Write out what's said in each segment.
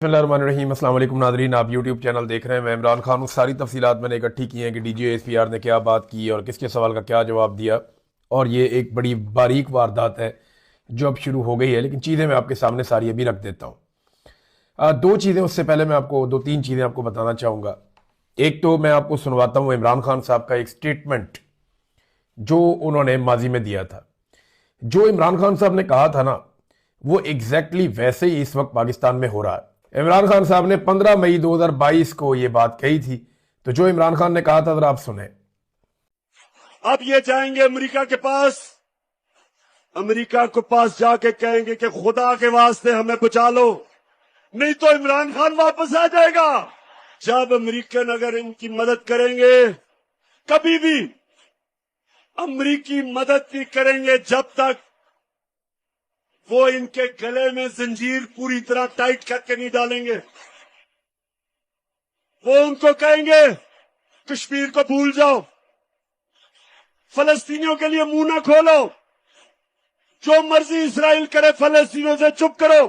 बिस्मिल्लाहिर्रहमानिर्रहीम। अस्सलाम वालेकुम नाज़रीन, आप यूट्यूब चैनल देख रहे हैं। मैं इमरान खान हूँ। सारी तफसीलात मैंने इकट्ठी की हैं कि DGASPR ने क्या बात की और किसके सवाल का क्या जवाब दिया। और ये एक बड़ी बारीक वारदात है जो अब शुरू हो गई है, लेकिन चीज़ें मैं आपके सामने सारी अभी रख देता हूँ। दो चीज़ें उससे पहले मैं आपको दो तीन चीज़ें आपको बताना चाहूँगा। एक तो मैं आपको सुनवाता हूँ इमरान खान साहब का एक स्टेटमेंट जो उन्होंने माजी में दिया था। जो इमरान खान साहब ने कहा था ना, वो एग्जैक्टली वैसे ही इस वक्त पाकिस्तान में हो रहा है। इमरान खान साहब ने 15 मई 2022 को ये बात कही थी। तो जो इमरान खान ने कहा था जरा आप सुने। अब ये जाएंगे अमेरिका के पास, अमेरिका के पास जाके कहेंगे कि खुदा के वास्ते हमें बचा लो, नहीं तो इमरान खान वापस आ जाएगा। जब अमेरिकन अगर इनकी मदद करेंगे, कभी भी अमेरिकी मदद नहीं करेंगे जब तक वो इनके गले में जंजीर पूरी तरह टाइट करके नहीं डालेंगे। वो उनको कहेंगे कश्मीर को भूल जाओ, फलस्तीनियों के लिए मुंह ना खोलो, जो मर्जी इसराइल करे फलस्तीनियों से चुप करो।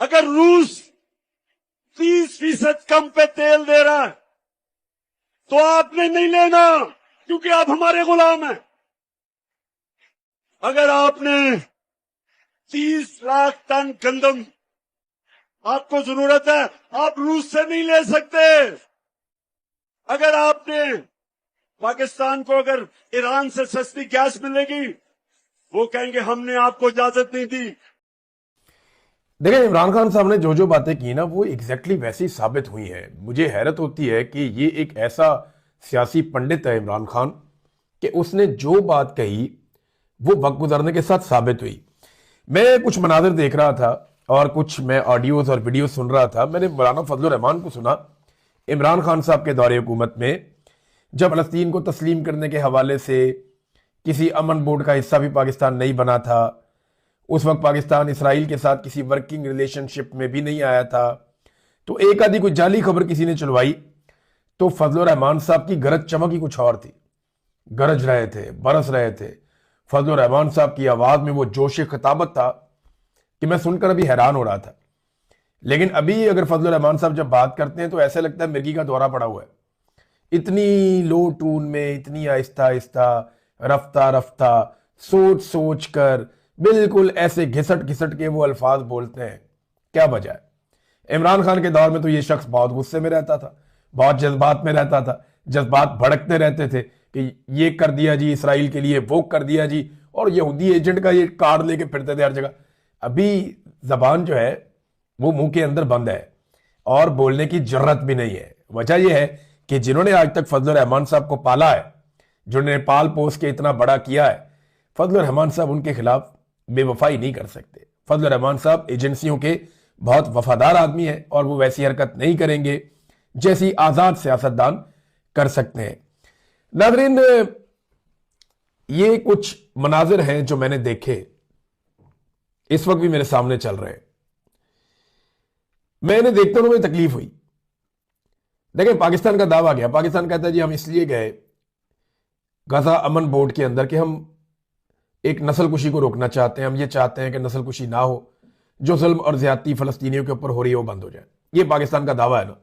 अगर रूस 30% कम पे तेल दे रहा है तो आपने नहीं लेना, क्योंकि आप हमारे गुलाम हैं। अगर आपने 30 लाख टन गंदम आपको जरूरत है, आप रूस से नहीं ले सकते। अगर आपने पाकिस्तान को अगर ईरान से सस्ती गैस मिलेगी, वो कहेंगे हमने आपको इजाजत नहीं दी। देखिए, इमरान खान साहब ने जो जो बातें की ना, वो एग्जैक्टली वैसी साबित हुई है। मुझे हैरत होती है कि ये एक ऐसा सियासी पंडित है इमरान खान कि उसने जो बात कही वो वक्त गुजरने के साथ साबित हुई। मैं कुछ मनाजिर देख रहा था और कुछ मैं ऑडियोज और वीडियो सुन रहा था। मैंने मौलाना फजलुर रहमान को सुना इमरान खान साहब के दौरे हुकूमत में, जब फलस्तीन को तस्लीम करने के हवाले से किसी अमन बोर्ड का हिस्सा भी पाकिस्तान नहीं बना था। उस वक्त पाकिस्तान इसराइल के साथ किसी वर्किंग रिलेशनशिप में भी नहीं आया था। तो एक आधी कोई जाली खबर किसी ने चलवाई तो फजलुर रहमान साहब की गरज चमक ही कुछ और थी। गरज रहे थे, बरस रहे थे। फजलुर रहमान साहब की आवाज में वो जोश खिताबत था कि मैं सुनकर अभी हैरान हो रहा था। लेकिन अभी अगर फजलुर रहमान साहब जब बात करते हैं तो ऐसे लगता है मिर्गी का दौरा पड़ा हुआ है। इतनी लो टून में, इतनी आहिस्ता आहिस्ता, रफ्ता रफ्ता, सोच सोच कर, बिल्कुल ऐसे घिसट घिसट के वो अल्फाज बोलते हैं। क्या वजह है? इमरान खान के दौर में तो ये शख्स बहुत गुस्से में रहता था, बहुत जज्बात में रहता था, जज्बात भड़कते रहते थे कि ये कर दिया जी इसराइल के लिए, वो कर दिया जी, और यहूदी एजेंट का ये कार्ड लेके फिरते थे हर जगह। अभी जबान जो है वो मुंह के अंदर बंद है और बोलने की जरूरत भी नहीं है। वजह यह है कि जिन्होंने आज तक फजलुर रहमान साहब को पाला है, जिन्होंने पाल पोस के इतना बड़ा किया है, फजलुर रहमान साहब उनके खिलाफ बेवफाई नहीं कर सकते। फजलुर रहमान साहब एजेंसियों के बहुत वफादार आदमी हैं और वो वैसी हरकत नहीं करेंगे जैसी आजाद सियासतदान कर सकते हैं। नाज़रीन, ये कुछ मनाजिर हैं जो मैंने देखे, इस वक्त भी मेरे सामने चल रहे हैं। मैंने देखते हुए मुझे तकलीफ हुई। देखिए, पाकिस्तान का दावा गया, पाकिस्तान कहता है जी हम इसलिए गए गजा अमन बोर्ड के अंदर कि हम एक नस्लकुशी को रोकना चाहते हैं। हम ये चाहते हैं कि नस्लकुशी ना हो, जो जुल्म और ज्यादती फलस्तीनियों के ऊपर हो रही है वो बंद हो जाए। ये पाकिस्तान का दावा है ना।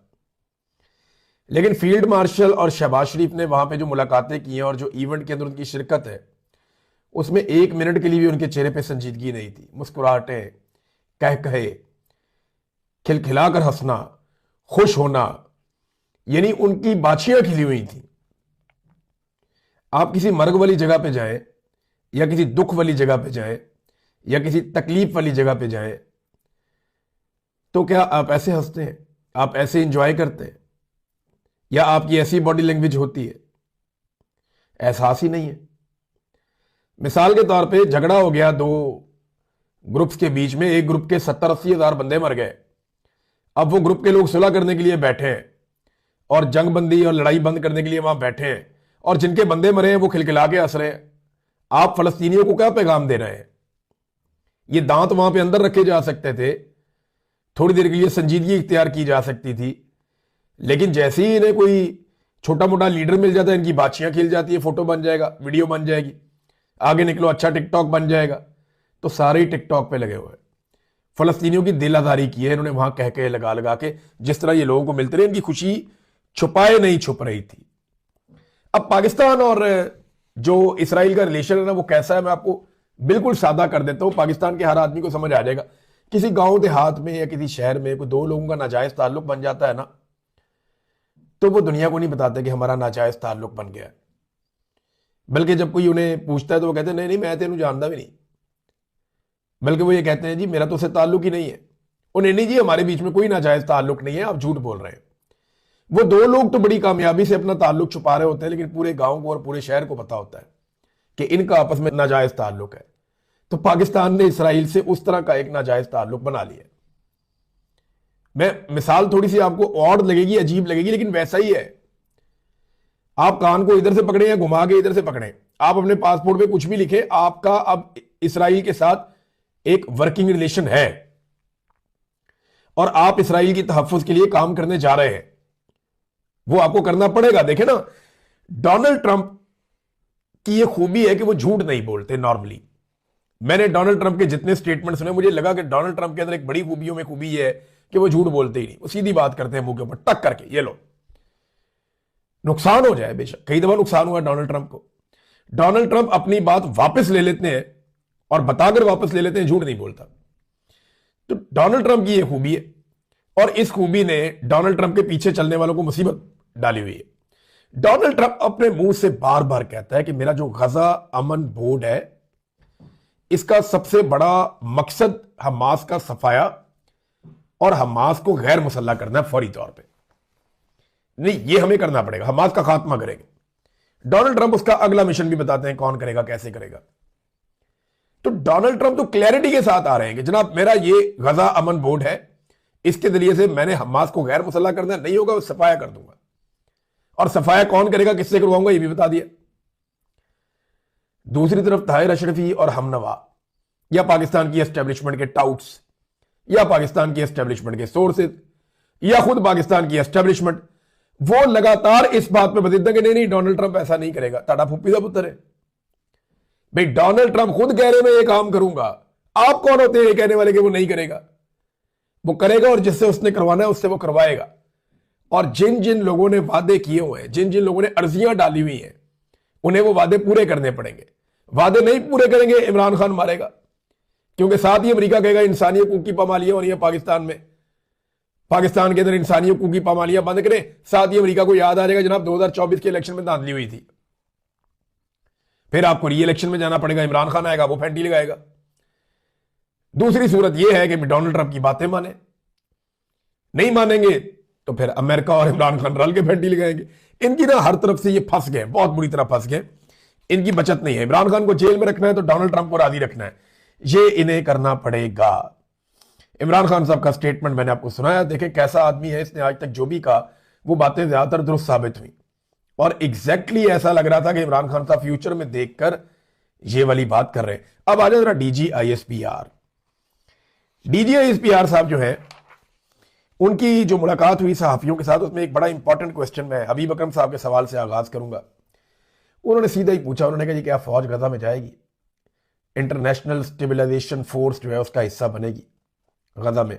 लेकिन फील्ड मार्शल और शहबाज शरीफ ने वहां पे जो मुलाकातें की हैं और जो इवेंट के अंदर उनकी शिरकत है, उसमें 1 मिनट के लिए भी उनके चेहरे पे संजीदगी नहीं थी। मुस्कुराहटें, कह कहे, खिलखिलाकर हंसना, खुश होना, यानी उनकी बाछियां खिली हुई थी। आप किसी मर्ग वाली जगह पे जाएं या किसी दुख वाली जगह पे जाएं या किसी तकलीफ वाली जगह पे जाएं, तो क्या आप ऐसे हंसते हैं? आप ऐसे इंजॉय करते हैं? या आपकी ऐसी बॉडी लैंग्वेज होती है? एहसास ही नहीं है। मिसाल के तौर पे झगड़ा हो गया दो ग्रुप्स के बीच में, एक ग्रुप के 70-80 हजार बंदे मर गए। अब वो ग्रुप के लोग सुलह करने के लिए बैठे हैं और जंग बंदी और लड़ाई बंद करने के लिए वहां बैठे हैं, और जिनके बंदे मरे हैं वो खिलखिला के हंस रहे हैं। आप फलस्तीनियों को क्या पैगाम दे रहे हैं? ये दांत वहां पे अंदर रखे जा सकते थे, थोड़ी देर के लिए संजीदगी इख्तियार की जा सकती थी, लेकिन जैसे ही इन्हें कोई छोटा मोटा लीडर मिल जाता है, इनकी बाछियां खिल जाती है, फोटो बन जाएगा, वीडियो बन जाएगी, आगे निकलो अच्छा टिकटॉक बन जाएगा, तो सारे ही टिकटॉक पे लगे हुए हैं। फलस्तीनियों की दिल आजारी की है इन्होंने वहां कह के लगा लगा के, जिस तरह ये लोगों को मिलते रहे, इनकी खुशी छुपाए नहीं छुप रही थी। अब पाकिस्तान और जो इसराइल का रिलेशन है ना, वो कैसा है मैं आपको बिल्कुल सादा कर देता हूं, पाकिस्तान के हर आदमी को समझ आ जाएगा। किसी गांव देहात में या किसी शहर में कोई दो लोगों का नाजायज ताल्लुक बन जाता है ना, तो वो दुनिया को नहीं बताते कि हमारा नाजायज ताल्लुक बन गया है। बल्कि जब कोई उन्हें पूछता है तो वो कहते हैं नहीं नहीं मैं तेनू जानता भी नहीं। बल्कि वो ये कहते हैं जी मेरा तो उससे ताल्लुक ही नहीं है। उन्हें नहीं जी हमारे बीच में कोई नाजायज ताल्लुक नहीं है, आप झूठ बोल रहे हैं। वो दो लोग तो बड़ी कामयाबी से अपना ताल्लुक छुपा रहे होते हैं, लेकिन पूरे गांव को और पूरे शहर को पता होता है कि इनका आपस में नाजायज ताल्लुक है। तो पाकिस्तान ने इसराइल से उस तरह का एक नाजायज ताल्लुक बना लिया। मैं मिसाल थोड़ी सी आपको ऑड लगेगी, अजीब लगेगी, लेकिन वैसा ही है। आप कान को इधर से पकड़े या घुमा के इधर से पकड़े, आप अपने पासपोर्ट पे कुछ भी लिखे, आपका अब इसराइल के साथ एक वर्किंग रिलेशन है और आप इसराइल की तहफ्फुज के लिए काम करने जा रहे हैं, वो आपको करना पड़ेगा। देखे ना, डोनाल्ड ट्रंप की ये खूबी है कि वो झूठ नहीं बोलते नॉर्मली। मैंने डोनाल्ड ट्रंप के जितने स्टेटमेंट सुने, मुझे लगा कि डोनाल्ड ट्रंप के अंदर एक बड़ी खूबियों में खूबी ये है कि वो झूठ बोलते ही नहीं, वो सीधी बात करते हैं मुंह के ऊपर टक करके। ये लो, नुकसान हो जाए बेशक, कई दफा नुकसान हुआ डोनाल्ड ट्रंप को। डोनाल्ड ट्रंप अपनी बात वापस ले लेते हैं और बताकर वापस ले लेते हैं, झूठ नहीं बोलता। तो डोनाल्ड ट्रंप की यह खूबी है और इस खूबी ने डोनाल्ड ट्रंप के पीछे चलने वालों को मुसीबत डाली हुई है। डोनाल्ड ट्रंप अपने मुंह से बार बार कहता है कि मेरा जो गजा अमन बोर्ड है, इसका सबसे बड़ा मकसद हमास का सफाया और हमास को गैर मुसल्ला करना है फौरी तौर पे। नहीं, ये हमें करना पड़ेगा, हमास का खात्मा करेंगे। डोनाल्ड ट्रंप उसका अगला मिशन भी बताते हैं कौन करेगा, कैसे करेगा। तो डोनाल्ड ट्रंप तो क्लैरिटी के साथ आ रहे हैं कि जनाब मेरा ये गजा अमन बोर्ड है, इसके जरिए से मैंने हमास को गैर मुसल्ला करना नहीं होगा, वो सफाया कर दूंगा। और सफाया कौन करेगा, किससे करवाऊंगा, ये भी बता दिया। दूसरी तरफ ताहिर अशरफी और हमनवा या पाकिस्तान की एस्टेब्लिशमेंट के टाउट्स या पाकिस्तान की एस्टेब्लिशमेंट के सोर्सेज या खुद पाकिस्तान की एस्टेब्लिशमेंट, वो लगातार इस बात पे बदलते कि नहीं नहीं डोनाल्ड ट्रंप ऐसा नहीं करेगा। ताड़ा फुप्पी का पुत्र है भाई, डोनाल्ड ट्रंप खुद कह रहे मैं ये काम करूंगा, आप कौन होते हैं ये कहने वाले कि वो नहीं करेगा? वो करेगा और जिससे उसने करवाना है उससे वो करवाएगा। और जिन जिन लोगों ने वादे किए हुए हैं, जिन जिन लोगों ने अर्जियां डाली हुई हैं, उन्हें वो वादे पूरे करने पड़ेंगे। वादे नहीं पूरे करेंगे इमरान खान मारेगा, क्योंकि साथ ही अमेरिका कहेगा इंसानी हकूक की पामालियां हो रही है पाकिस्तान में, पाकिस्तान के अंदर इंसानी हकूक की पामालियां बंद करें। साथ ही अमेरिका को याद आ जाएगा जनाब 2024 के इलेक्शन में धांधली हुई थी, फिर आपको री इलेक्शन में जाना पड़ेगा, इमरान खान आएगा वो फैंटी लगाएगा। दूसरी सूरत यह है कि डोनाल्ड ट्रंप की बातें माने, नहीं मानेंगे तो फिर अमेरिका और इमरान खान रल के फैंटी लगाएंगे। इनकी ना हर तरफ से ये फंस गए, बहुत बुरी तरह फंस गए, इनकी बचत नहीं है। इमरान खान को जेल में रखना है तो डोनाल्ड ट्रंप को राजी रखना है, ये इन्हें करना पड़ेगा। इमरान खान साहब का स्टेटमेंट मैंने आपको सुनाया, देखें कैसा आदमी है, इसने आज तक जो भी कहा वो बातें ज्यादातर दुरुस्त साबित हुई और एग्जैक्टली ऐसा लग रहा था कि इमरान खान साहब फ्यूचर में देखकर ये वाली बात कर रहे हैं। अब आ जाए जरा डीजीआईएसपीआर साहब जो है, उनकी जो मुलाकात हुई सहाफियों के साथ, उसमें एक बड़ा इंपॉर्टेंट क्वेश्चन मैं हबीब अकरम साहब के सवाल से आगाज करूंगा। उन्होंने सीधा ही पूछा, उन्होंने कहा जी क्या फौज गजा में जाएगी, इंटरनेशनल स्टेबलाइजेशन फोर्स जो है उसका हिस्सा बनेगी गजा में?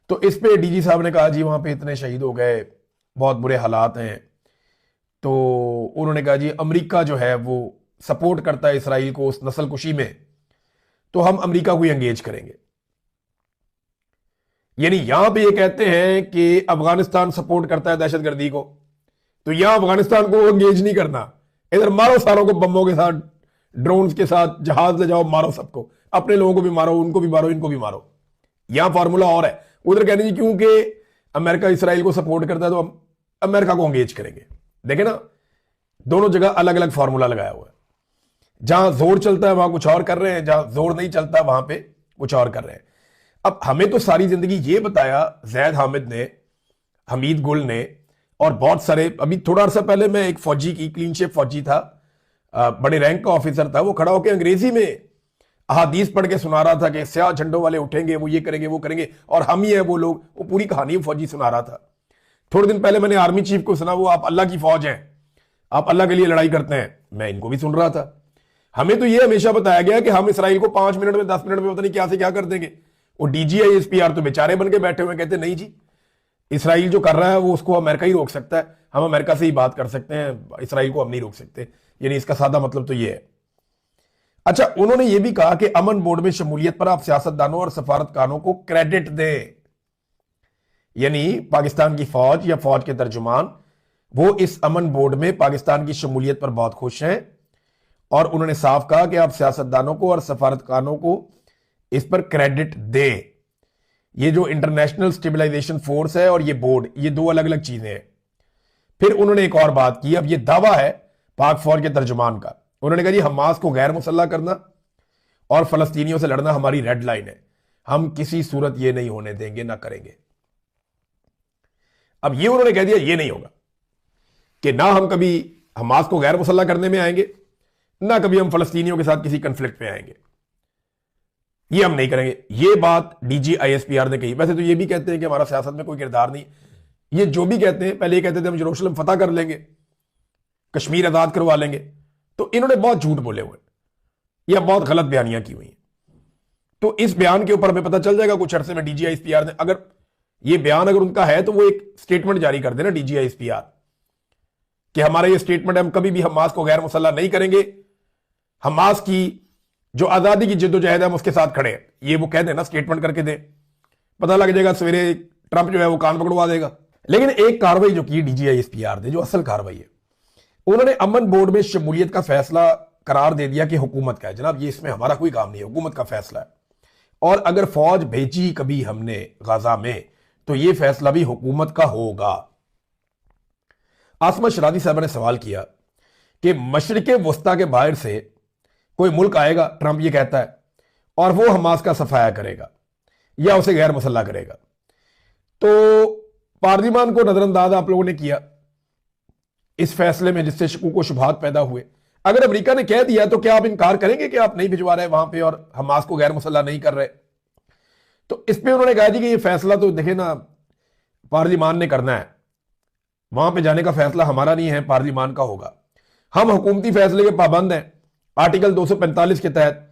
तो इस पे डीजी साहब ने कहा जी वहां पे इतने शहीद हो गए, बहुत बुरे हालात हैं। तो उन्होंने कहा जी अमेरिका जो है वो सपोर्ट करता है इसराइल को उस नस्ल कुशी में, तो हम अमेरिका को एंगेज करेंगे। यानी यहां पे ये कहते हैं कि अफगानिस्तान सपोर्ट करता है दहशतगर्दी को, तो यहां अफगानिस्तान को एंगेज नहीं करना, इधर मारो सारों को बम्बों के साथ, ड्रोन्स के साथ, जहाज ले जाओ, मारो सबको, अपने लोगों को भी मारो, उनको भी मारो, इनको भी मारो। यहां फॉर्मूला और है, उधर कहने जी क्योंकि अमेरिका इसराइल को सपोर्ट करता है तो हम अमेरिका को एंगेज करेंगे। देखे ना, दोनों जगह अलग अलग फॉर्मूला लगाया हुआ है। जहां जोर चलता है वहां कुछ और कर रहे हैं, जहां जोर नहीं चलता वहां पे कुछ और कर रहे हैं। अब हमें तो सारी जिंदगी ये बताया जैद हामिद ने, हमीद गुल ने और बहुत सारे, अभी थोड़ा अर्सा पहले मैं एक फौजी की, क्लीन शेप फौजी था, बड़े रैंक का ऑफिसर था, वो खड़ा होकर अंग्रेजी में अहादीस पढ़ के सुना रहा था कि स्याह झंडों वाले उठेंगे, वो ये करेंगे वो करेंगे और हम ही है वो लोग, वो पूरी कहानी फौजी सुना रहा था। थोड़े दिन पहले मैंने आर्मी चीफ को सुना, वो आप अल्लाह की फौज हैं, आप अल्लाह के लिए लड़ाई करते हैं, मैं इनको भी सुन रहा था। हमें तो ये हमेशा बताया गया कि हम इसराइल को 5 मिनट में 10 मिनट में पता नहीं क्या से क्या कर देंगे, वो DGISPR तो बेचारे बन के बैठे हुए, कहते नहीं जी, इसराइल जो कर रहा है वो उसको अमेरिका ही रोक सकता है, हम अमेरिका से ही बात कर सकते हैं, इसराइल को हम नहीं रोक सकते। यानी इसका सादा मतलब तो ये है। अच्छा, उन्होंने ये भी कहा कि अमन बोर्ड में शमूलियत पर आप सियासतदानों और सफारतखानों को क्रेडिट दें। यानी पाकिस्तान की फौज या फौज के तर्जुमान वो इस अमन बोर्ड में पाकिस्तान की शमूलियत पर बहुत खुश हैं, और उन्होंने साफ कहा कि आप सियासतदानों को और सफारतखानों को इस पर क्रेडिट दें। ये जो इंटरनेशनल स्टेबलाइजेशन फोर्स है और ये बोर्ड, ये दो अलग अलग चीजें हैं। फिर उन्होंने एक और बात की, अब ये दावा है पाक फौज के तर्जुमान का, उन्होंने कहा जी हमास को गैर मुसल्लह करना और फलस्तीनियों से लड़ना हमारी रेड लाइन है, हम किसी सूरत ये नहीं होने देंगे, ना करेंगे। अब ये उन्होंने कह दिया ये नहीं होगा कि ना हम कभी हमास को गैर मुसल्लह करने में आएंगे, ना कभी हम फलस्तीनियों के साथ किसी कंफ्लिक्ट में आएंगे, ये हम नहीं करेंगे। ये बात DGISPR ने कही। वैसे तो ये भी कहते हैं कि हमारा सियासत में कोई किरदार नहीं, ये जो भी कहते हैं, पहले ये कहते थे हम यरूशलेम फतह कर लेंगे, कश्मीर आजाद करवा लेंगे, तो इन्होंने बहुत झूठ बोले हुए या बहुत गलत बयानियां की हुई हैं। तो इस बयान के ऊपर हमें पता चल जाएगा कुछ अरसे में DGISPR ने, अगर ये बयान अगर उनका है तो वो एक स्टेटमेंट जारी कर देना DGISPR कि हमारा ये स्टेटमेंट है, हम कभी भी हमास को गैर मुसल्लह नहीं करेंगे, हमास की जो आजादी की जिद्दोजहद है हम उसके साथ खड़े हैं, ये वो कह देना, स्टेटमेंट करके दे, पता लग जाएगा सवेरे ट्रंप जो है वो कान पकड़वा देगा। लेकिन एक कार्रवाई जो की DGISPR ने, जो असल कार्रवाई है, उन्होंने अमन बोर्ड में शमूलियत का फैसला करार दे दिया कि हुकूमत का है। जनाब ये इसमें हमारा कोई काम नहीं है, हुकूमत का फैसला है, और अगर फौज भेजी कभी हमने गाजा में तो ये फैसला भी हुकूमत का होगा। आसमा शरादी साहब ने सवाल किया कि मशरिक़े वस्ता के बाहर से कोई मुल्क आएगा, ट्रंप ये कहता है, और वो हमास का सफाया करेगा या उसे गैर मुसल्लह करेगा, तो पार्लिमान को नजरअंदाज आप लोगों ने किया इस फैसले में, जिससे शकूक व शुबहात पैदा हुए। अगर अमेरिका ने कह दिया तो क्या आप इनकार करेंगे कि आप नहीं भिजवा रहे वहां पे और हमास को गैर मुसल्लह नहीं कर रहे? तो इस पे उन्होंने कहा जी कि ये फैसला तो देखे ना पार्लिमान ने करना है, वहां पे जाने का फैसला हमारा नहीं है, पार्लिमान का होगा, हम हुकूमती फैसले के पाबंद हैं, आर्टिकल 245 के तहत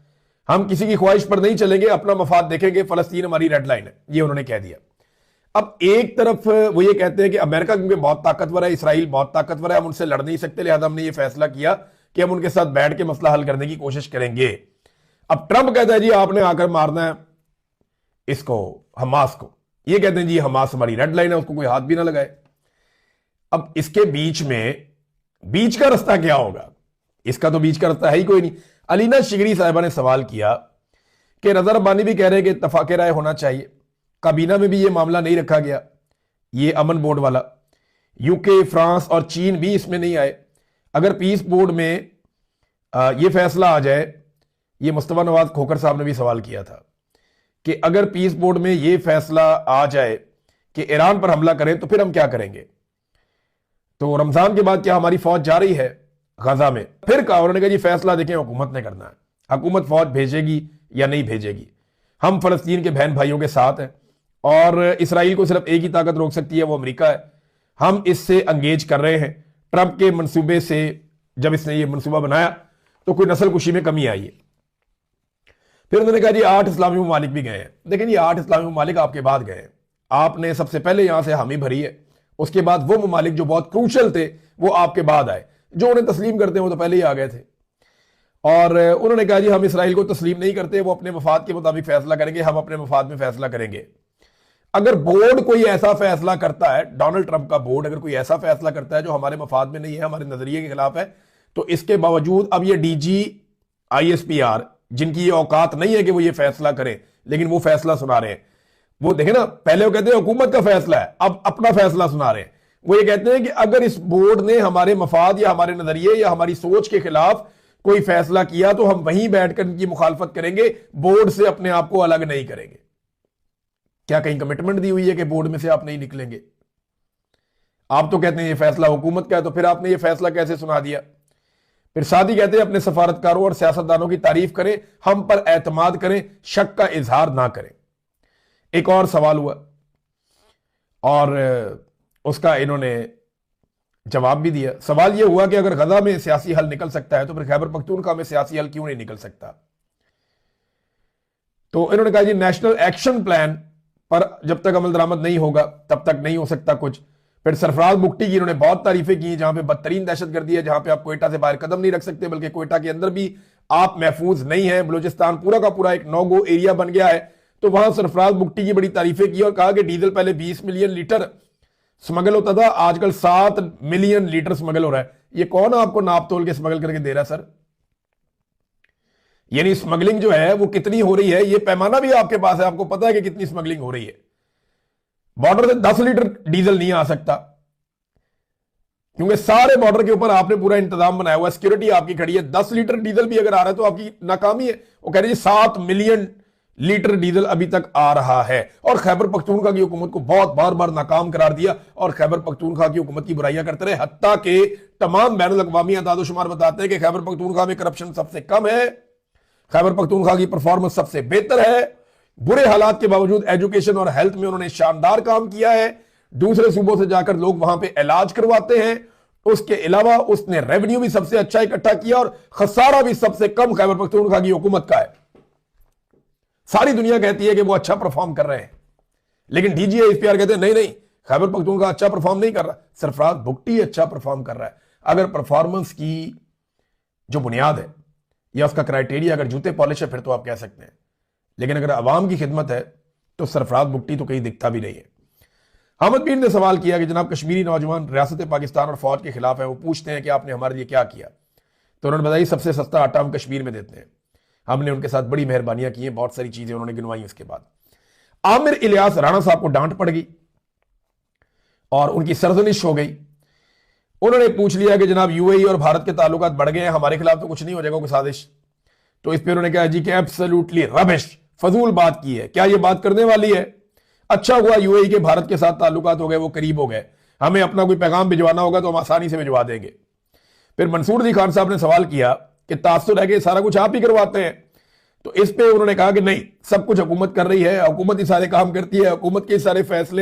हम किसी की ख्वाहिश पर नहीं चलेंगे, अपना मफाद देखेंगे, फलस्तीन हमारी रेड लाइन है, ये उन्होंने कह दिया। अब एक तरफ वो ये कहते हैं कि अमेरिका क्योंकि बहुत ताकतवर है, इसराइल बहुत ताकतवर है, हम उनसे लड़ नहीं सकते, लिहाजा हमने ये फैसला किया कि हम उनके साथ बैठ के मसला हल करने की कोशिश करेंगे। अब ट्रंप कहता है जी आपने आकर मारना है इसको, हमास को, ये कहते हैं जी हमास हमारी रेड लाइन है, उसको कोई हाथ भी ना लगाए। अब इसके बीच में बीच का रास्ता क्या होगा? इसका तो बीच का रास्ता है ही कोई नहीं। अलीना शिगरी साहिबा ने सवाल किया कि रजा रब्बानी भी कह रहे हैं कि इत्तफाक राय होना चाहिए, काबीना में भी ये मामला नहीं रखा गया, ये अमन बोर्ड वाला, यूके, फ्रांस और चीन भी इसमें नहीं आए। अगर पीस बोर्ड में ये फैसला आ जाए, ये मुस्तफा नवाज खोखर साहब ने भी सवाल किया था कि अगर पीस बोर्ड में ये फैसला आ जाए कि ईरान पर हमला करें तो फिर हम क्या करेंगे? तो रमजान के बाद क्या हमारी फौज जा रही है गाजा में? फिर कहा, उन्होंने कहा जी फैसला देखें हुकूमत ने करना है, हुकूमत फौज भेजेगी या नहीं भेजेगी, हम फलस्तीन के बहन भाइयों के साथ हैं, और इसराइल को सिर्फ एक ही ताकत रोक सकती है, वो अमेरिका है, हम इससे एंगेज कर रहे हैं। ट्रंप के मंसूबे से जब इसने ये मंसूबा बनाया तो कोई नस्ल कुशी में कमी आई है। फिर उन्होंने कहा जी 8 इस्लामी ममालिक भी गए हैं। लेकिन ये 8 इस्लामी ममालिक आपके बाद गए हैं, आपने सबसे पहले यहां से हामी भरी है, उसके बाद वो ममालिक जो बहुत क्रूशल थे वो आपके बाद आए, जो उन्हें तस्लीम करते हैं वो तो पहले ही आ गए थे। और उन्होंने कहा जी हम इसराइल को तस्लीम नहीं करते, वो अपने मफाद के मुताबिक फैसला करेंगे, हम अपने मफाद में फैसला करेंगे। अगर बोर्ड कोई ऐसा फैसला करता है, डोनाल्ड ट्रंप का बोर्ड अगर कोई ऐसा फैसला करता है जो हमारे मफाद में नहीं है, हमारे नजरिए के खिलाफ है, तो इसके बावजूद अब ये DGISPR जिनकी ये औकात नहीं है कि वो ये फैसला करें, लेकिन वो फैसला सुना रहे हैं। वो देखे ना, पहले वो कहते हैं हुकूमत का फैसला है, अब अपना फैसला सुना रहे हैं। वो ये कहते हैं कि अगर इस बोर्ड ने हमारे मफाद या हमारे नजरिए या हमारी सोच के खिलाफ कोई फैसला किया तो हम वहीं बैठकर इनकी मुखालफत करेंगे, बोर्ड से अपने आप को अलग नहीं करेंगे। क्या कहीं कमिटमेंट दी हुई है कि बोर्ड में से आप नहीं निकलेंगे? आप तो कहते हैं ये फैसला हुकूमत का है, तो फिर आपने ये फैसला कैसे सुना दिया? फिर साथ ही कहते हैं अपने सफारतकारों और सियासतदानों की तारीफ करें, हम पर एतमाद करें, शक का इजहार ना करें। एक और सवाल हुआ और उसका इन्होंने जवाब भी दिया। सवाल यह हुआ कि अगर गजा में सियासी हल निकल सकता है तो फिर खैबर पख्तूनख्वा में सियासी हल क्यों नहीं निकल सकता? तो इन्होंने कहा जी नेशनल एक्शन प्लान पर जब तक अमल दरामद नहीं होगा तब तक नहीं हो सकता कुछ। फिर सरफराज बुगटी की इन्होंने बहुत तारीफें की, जहां पे बदतरीन दहशतगर्दी है, जहां पे आप कोयटा से बाहर कदम नहीं रख सकते, बल्कि कोयटा के अंदर भी आप महफूज नहीं है। बलूचिस्तान पूरा का पूरा एक नो गो एरिया बन गया है। तो वहां सरफराज बुगटी की बड़ी तारीफें की और कहा कि डीजल पहले 20 मिलियन लीटर स्मगल होता था, आजकल 7 मिलियन लीटर स्मगल हो रहा है। ये कौन आपको नाप तोल के स्मगल करके दे रहा है सर? यानी स्मगलिंग जो है वो कितनी हो रही है, ये पैमाना भी आपके पास है, आपको पता है कि कितनी स्मगलिंग हो रही है। बॉर्डर से 10 लीटर डीजल नहीं आ सकता, क्योंकि सारे बॉर्डर के ऊपर आपने पूरा इंतजाम बनाया हुआ है, सिक्योरिटी आपकी खड़ी है। 10 लीटर डीजल भी अगर आ रहा है तो आपकी नाकामी है। वो कह रही है 7 मिलियन लीटर डीजल अभी तक आ रहा है, और खैबर पख्तूनख्वा की हुकूमत को बहुत बार बार नाकाम करार दिया, और खैबर पख्तूनख्वा की हुकूमत की बुराइयां करते रहे। हत्ता के तमाम बैनुल अक़वामी अदाद-ओ-शुमार बताते हैं कि खैबर पख्तूनख्वा में करप्शन सबसे कम है, खैबर पख्तूनख्वा की परफॉर्मेंस सबसे बेहतर है। बुरे हालात के बावजूद एजुकेशन और हेल्थ में उन्होंने शानदार काम किया है। दूसरे सूबों से जाकर लोग वहां पे इलाज करवाते हैं। उसके अलावा उसने रेवेन्यू भी सबसे अच्छा इकट्ठा किया, और खसारा भी सबसे कम खैबर पख्तूनख्वा की हुकूमत का है। सारी दुनिया कहती है कि वो अच्छा परफॉर्म कर रहे हैं, लेकिन डीजीआई एसपीआर कहते हैं नहीं नहीं, खैबर पख्तूनख्वा अच्छा परफॉर्म नहीं कर रहा, सरफराज बुगटी अच्छा परफॉर्म कर रहा है। अगर परफॉर्मेंस की जो बुनियाद है या उसका क्राइटेरिया अगर जूते पॉलिश है फिर तो आप कह सकते हैं, लेकिन अगर अवाम की खिदमत है तो सरफराज बुगटी तो कहीं दिखता भी नहीं है। अहमद पीर ने सवाल किया कि जनाब कश्मीरी नौजवान रियासत पाकिस्तान और फौज के खिलाफ है, वो पूछते हैं कि आपने हमारे लिए क्या किया। तो उन्होंने बताया सबसे सस्ता आटा हम कश्मीर में देते हैं, हमने उनके साथ बड़ी मेहरबानियां की हैं, बहुत सारी चीजें उन्होंने गिनवाई। उसके बाद आमिर इलियास राणा साहब को डांट पड़ गई और उनकी सरजनिश हो गई। उन्होंने पूछ लिया कि जनाब यूएई और भारत के ताल्लुकात बढ़ गए हैं, हमारे खिलाफ तो कुछ नहीं हो जाएगा कोई साजिश। तो इस पर उन्होंने कहा जी कि एब्सोल्युटली रबिश, फजूल बात की है, क्या ये बात करने वाली है? अच्छा हुआ यूएई के भारत के साथ ताल्लुकात हो गए, वो करीब हो गए, हमें अपना कोई पैगाम भिजवाना होगा तो हम आसानी से भिजवा देंगे। फिर मंसूर अली खान साहब ने सवाल किया कि तासुर है कि सारा कुछ आप ही करवाते हैं। तो इस पे उन्होंने कहा कि नहीं, सब कुछ हुकूमत कर रही है, हुकूमत ही सारे काम करती है, हुकूमत के सारे फैसले